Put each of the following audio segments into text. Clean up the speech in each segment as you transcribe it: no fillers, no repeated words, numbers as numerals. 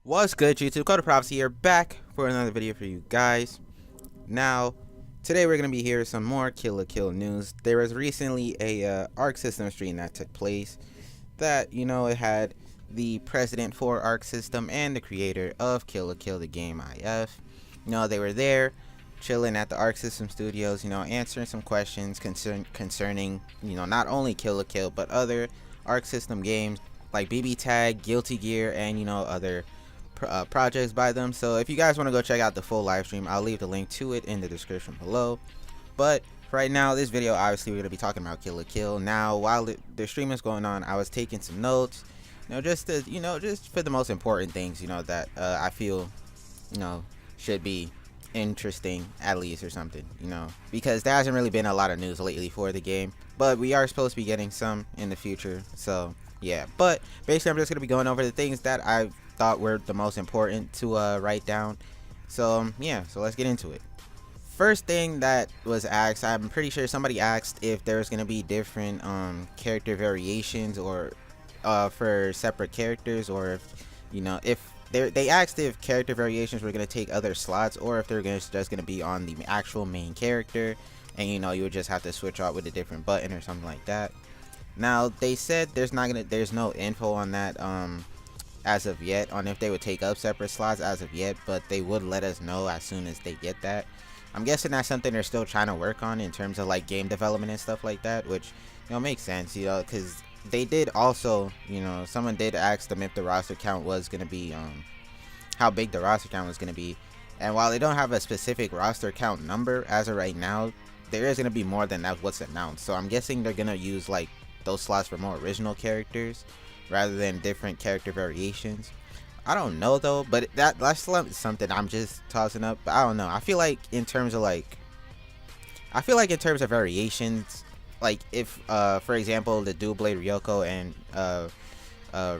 What's good, YouTube? CodedProphecy here, back for another video for you guys. Now, today we're going to be here with some more Kill la Kill news. There was recently a Arcsystem stream that took place that, it had the president for Arcsystem and the creator of Kill la Kill, the game IF. They were there, chilling at the Arcsystem studios, answering some questions concerning, not only Kill la Kill, but other Arcsystem games like BB Tag, Guilty Gear, and, other projects by them. So if you guys want to go check out the full live stream, I'll leave the link to it in the description below. But right now, this video, obviously we're going to be talking about Kill la Kill. Now, while the stream is going on, I was taking some notes, just for the most important things, that I feel, should be interesting at least, or something, because there hasn't really been a lot of news lately for the game, but we are supposed to be getting some in the future. So yeah, but basically I'm just going to be going over the things that I thought were the most important to write down. So yeah, so let's get into it. First thing that was asked, I'm pretty sure somebody asked if there's going to be different character variations, or for separate characters, or if they asked if character variations were going to take other slots, or if they're just going to be on the actual main character, and you would just have to switch out with a different button or something like that. Now they said there's no info on that as of yet, on if they would take up separate slots as of yet, but they would let us know as soon as they get that. I'm guessing that's something they're still trying to work on in terms of like game development and stuff like that, which makes sense, because they did also, someone did ask them if the roster count was going to be how big the roster count was going to be, and while they don't have a specific roster count number as of right now, there is going to be more than that what's announced. So I'm guessing they're going to use like those slots for more original characters rather than different character variations. I don't know though, but that's something I'm just tossing up. But I don't know. I feel like in terms of variations, like if for example the dual blade Ryoko and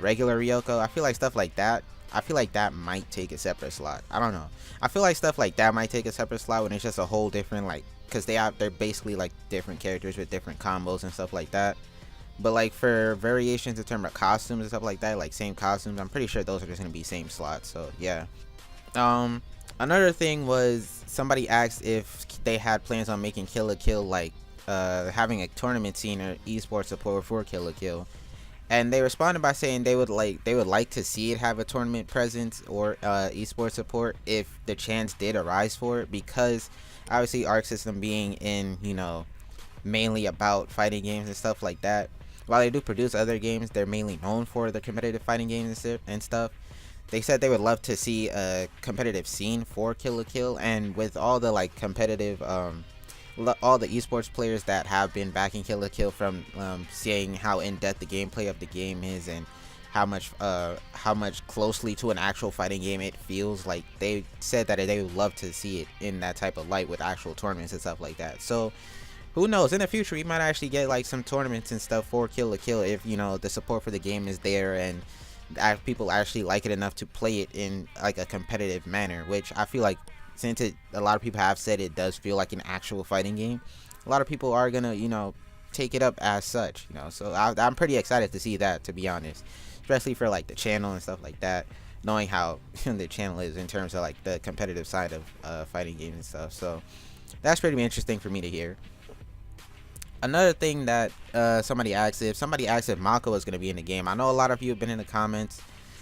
regular Ryoko, I feel like stuff like that, might take a separate slot. I don't know. I feel like stuff like that might take a separate slot when it's just a whole different, like, because they're basically like different characters with different combos and stuff like that. But like for variations in terms of costumes and stuff like that, like same costumes, I'm pretty sure those are just gonna be same slots. So yeah. Another thing was somebody asked if they had plans on making Kill la Kill like having a tournament scene or esports support for Kill la Kill, and they responded by saying they would like to see it have a tournament presence or esports support if the chance did arise for it, because obviously Arcsystem being in mainly about fighting games and stuff like that. While they do produce other games, they're mainly known for the competitive fighting games and stuff. They said they would love to see a competitive scene for Kill la Kill, and with all the like competitive, all the esports players that have been backing Kill la Kill, from seeing how in-depth the gameplay of the game is and how much closely to an actual fighting game it feels, like they said that they would love to see it in that type of light with actual tournaments and stuff like that. So who knows, in the future we might actually get like some tournaments and stuff for Kill la Kill if the support for the game is there and people actually like it enough to play it in like a competitive manner, which I feel like, since a lot of people have said it does feel like an actual fighting game, a lot of people are gonna take it up as such, so I'm pretty excited to see that, to be honest, especially for like the channel and stuff like that, knowing how the channel is in terms of like the competitive side of fighting games and stuff. So that's pretty interesting for me to hear. Another thing that somebody asked if Mako was going to be in the game. I know a lot of you have been in the comments,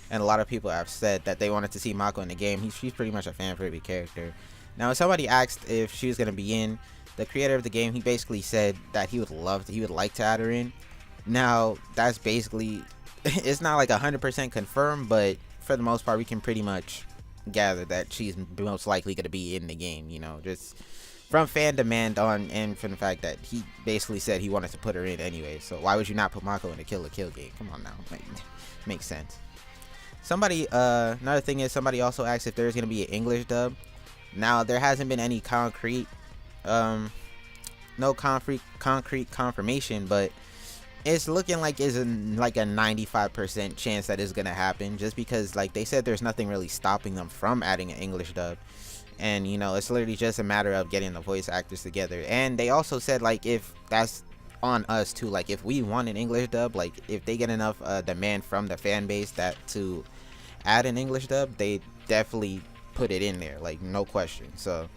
and a lot of people have said that they wanted to see Mako in the game. She's pretty much a fan favorite character. Now, if somebody asked if she was going to be in, the creator of the game, he basically said that he would like to add her in. Now, that's basically, it's not like 100% confirmed, but for the most part, we can pretty much gather that she's most likely going to be in the game, just from fan demand on, and from the fact that he basically said he wanted to put her in anyway. So why would you not put Mako in a Kill la Kill game? Come on now, makes sense. Another thing is, somebody also asked if there's gonna be an English dub. Now, there hasn't been any concrete confirmation, but it's looking like it's like a 95% chance that it's gonna happen, just because like they said there's nothing really stopping them from adding an English dub, and it's literally just a matter of getting the voice actors together. And they also said like if that's on us too, like if we want an English dub, like if they get enough demand from the fan base that to add an English dub, they definitely put it in there, like no question. So,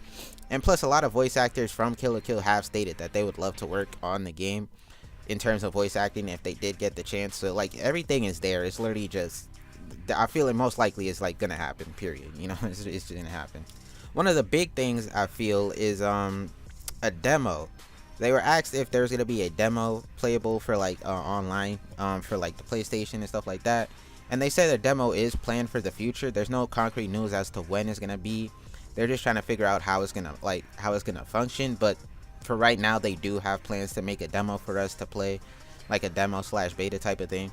and plus a lot of voice actors from Kill la Kill have stated that they would love to work on the game in terms of voice acting if they did get the chance. So like everything is there. It's literally just, I feel it most likely is like gonna happen, period. You know, it's just gonna happen. One of the big things I feel is a demo. They were asked if there's gonna be a demo playable for like online for like the PlayStation and stuff like that, and they said the demo is planned for the future. There's no concrete news as to when it's gonna be. They're just trying to figure out how it's gonna function, but for right now they do have plans to make a demo for us to play, like a demo slash beta type of thing.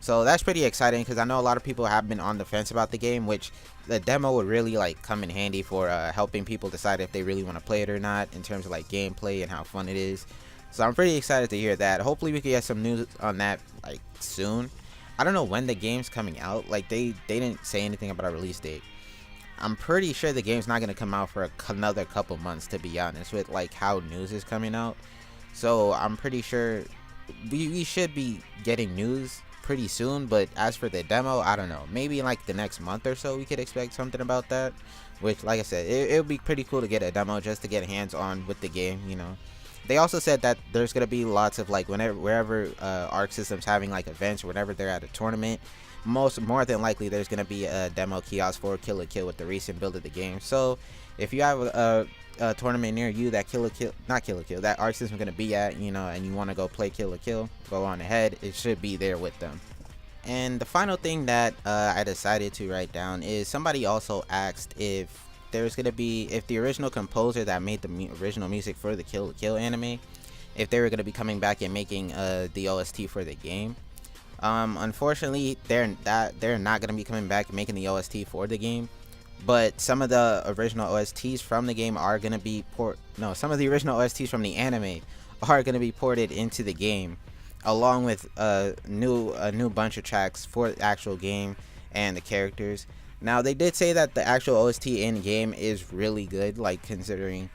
So that's pretty exciting because I know a lot of people have been on the fence about the game, which the demo would really like come in handy for helping people decide if they really want to play it or not in terms of like gameplay and how fun it is. So I'm pretty excited to hear that. Hopefully we can get some news on that like soon. I don't know when the game's coming out. Like they didn't say anything about a release date. I'm pretty sure the game's not going to come out for another couple months, to be honest, with like how news is coming out. So I'm pretty sure we should be getting news pretty soon. But as for the demo, I don't know, maybe in like the next month or so we could expect something about that, which like I said, it would be pretty cool to get a demo just to get hands on with the game, you know. They also said that there's going to be lots of like wherever Arcsystem's having like events, or whenever they're at a tournament, more than likely there's going to be a demo kiosk for Kill la Kill with the recent build of the game. So if you have a tournament near you that that Arcsystem's going to be at, you know, and you want to go play Kill la Kill, go on ahead. It should be there with them. And the final thing that I decided to write down is somebody also asked if there's going to be, if the original composer that made the original music for the Kill la Kill anime, if they were going to be coming back and making the OST for the game. Unfortunately, they're not going to be coming back and making the OST for the game, but some of the original OSTs from the game are going to be some of the original OSTs from the anime are going to be ported into the game, along with a new bunch of tracks for the actual game and the characters. Now they did say that the actual OST in game is really good, like considering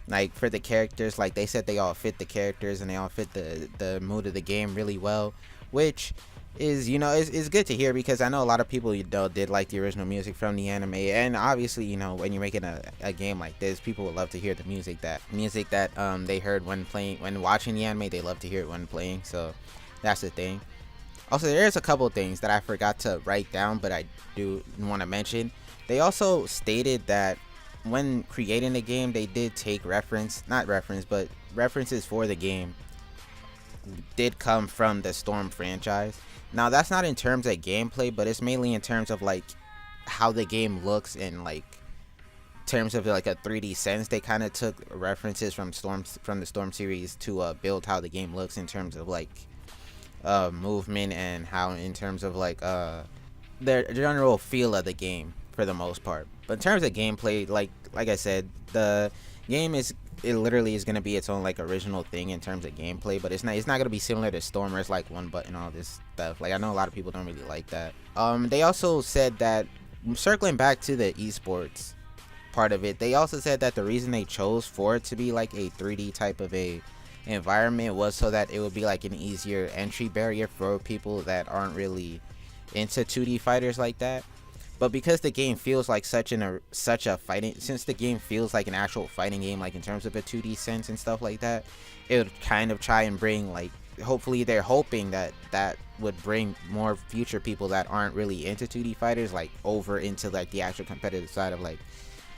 like for the characters, like they said they all fit the characters and they all fit the mood of the game really well, which is, you know, is good to hear, because I know a lot of people, you know, did like the original music from the anime, and obviously, you know, when you're making a game like this, people would love to hear the music that they heard when watching the anime. They love to hear it when playing, so that's the thing. Also, there's a couple things that I forgot to write down, but I do want to mention. They also stated that when creating the game, they did take references for the game did come from the Storm franchise. Now that's not in terms of gameplay, but it's mainly in terms of like how the game looks, and like terms of like a 3D sense. They kind of took references from the Storm series to build how the game looks in terms of like movement, and how in terms of like the general feel of the game for the most part. But in terms of gameplay, like I said, the game it literally is going to be its own like original thing in terms of gameplay, but it's not going to be similar to Storm, where it's like one button, all this stuff. Like I know a lot of people don't really like that. They also said that, circling back to the esports part of it, they also said that the reason they chose for it to be like a 3D type of a environment was so that it would be like an easier entry barrier for people that aren't really into 2D fighters like that. But because the game feels like since the game feels like an actual fighting game, like in terms of a 2D sense and stuff like that, it would kind of try and bring, like, hopefully they're hoping that would bring more future people that aren't really into 2D fighters, like, over into like the actual competitive side of like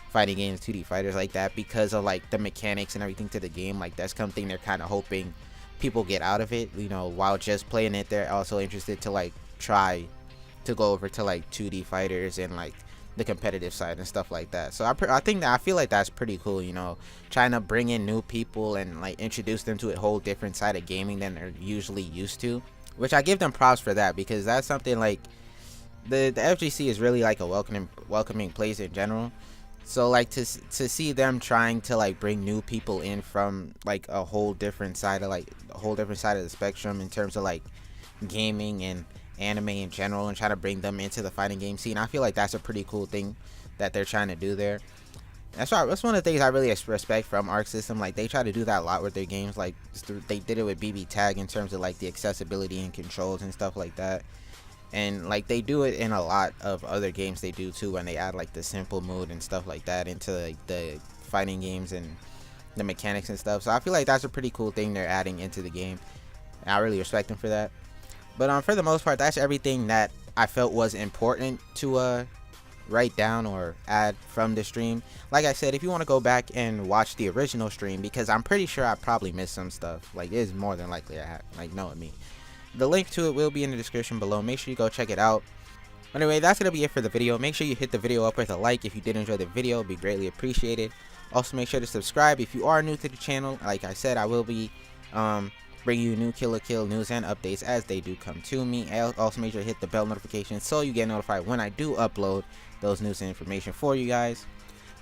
fighting games, 2D fighters like that, because of like the mechanics and everything to the game. Like that's something they're kind of hoping people get out of it, you know. While just playing it, they're also interested to like try to go over to like 2D fighters and like the competitive side and stuff like that. So I feel like that's pretty cool, you know, trying to bring in new people and like introduce them to a whole different side of gaming than they're usually used to, which I give them props for that, because that's something like the FGC is really like a welcoming place in general. So like to see them trying to like bring new people in from like a whole different side of the spectrum in terms of like gaming and anime in general, and try to bring them into the fighting game scene, I feel like that's a pretty cool thing that they're trying to do there. That's one of the things I really respect from Arcsystem. Like they try to do that a lot with their games. Like they did it with BB Tag in terms of like the accessibility and controls and stuff like that. And like they do it in a lot of other games they do too, when they add like the simple mode and stuff like that into like the fighting games and the mechanics and stuff. So I feel like that's a pretty cool thing they're adding into the game, and I really respect them for that. But for the most part, that's everything that I felt was important to write down or add from the stream. Like I said, if you want to go back and watch the original stream, because I'm pretty sure I probably missed some stuff, like it's more than likely I have, like knowing me. The link to it will be in the description below. Make sure you go check it out. Anyway, that's going to be it for the video. Make sure you hit the video up with a like if you did enjoy the video. It'd be greatly appreciated. Also, make sure to subscribe if you are new to the channel. Like I said, I will be bringing you new Kill la Kill news and updates as they do come to me. Also, make sure to hit the bell notification so you get notified when I do upload those news and information for you guys.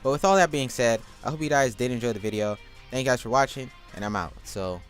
But with all that being said, I hope you guys did enjoy the video. Thank you guys for watching, and I'm out. So